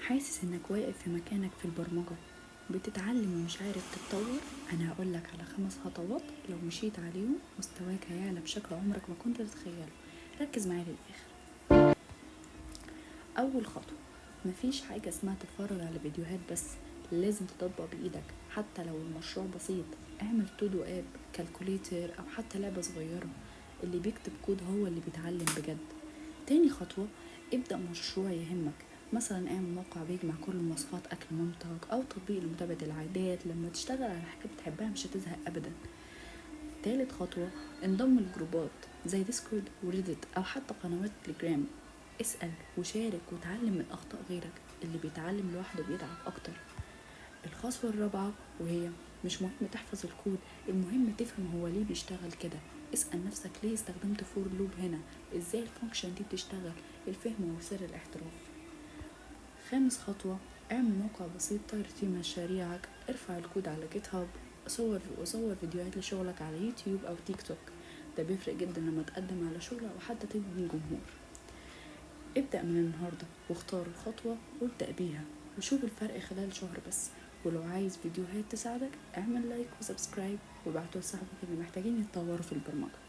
حاسس انك واقف في مكانك في البرمجة، بتتعلم ومش عارف تتطور؟ انا هقولك على 5 خطوات لو مشيت عليهم مستواك هيعلى بشكل عمرك ما كنت تتخيله. ركز معايا للاخر. اول خطوة، مفيش حاجة اسمها تتفرج على فيديوهات بس، لازم تطبق بايدك حتى لو المشروع بسيط. اعمل تودو اب، كالكوليتر، او حتى لعبة صغيرة. اللي بيكتب كود هو اللي بيتعلم بجد. تاني خطوة، ابدأ مشروع يهمك، مثلا اعمل موقع بيجمع كل مواصفات اكل مامتك، او تطبيق لمتابعة العادات. لما تشتغل على حاجة بتحبها مش هتزهق ابدا. تالت خطوة، انضم لجروبات زي ديسكورد وريدت او حتى قنوات تليجرام. اسأل وشارك وتعلم من اخطاء غيرك، اللي بيتعلم لوحده بيتعب اكتر. الخطوة الرابعة، وهي مش مهم تحفظ الكود، المهم تفهم هو ليه بيشتغل كده. اسأل نفسك ليه استخدمت فور لوب هنا، ازاي الفانكشن دي بتشتغل. الفهم هو سر الاحتراف. خامس خطوة، اعمل موقع بسيط تعرض فيه مشاريعك، ارفع الكود على جيت هاب، صور فيديوهات لشغلك على يوتيوب او تيك توك. ده بيفرق جدا لما تقدم على شغل او حتى تبني جمهور. ابدأ من النهاردة واختار الخطوة وابدأ بيها، وشوف الفرق خلال شهر بس. ولو عايز فيديوهات تساعدك اعمل لايك وسبسكرايب وابعته لصاحبك اللي محتاجين يتطوروا في البرمجة.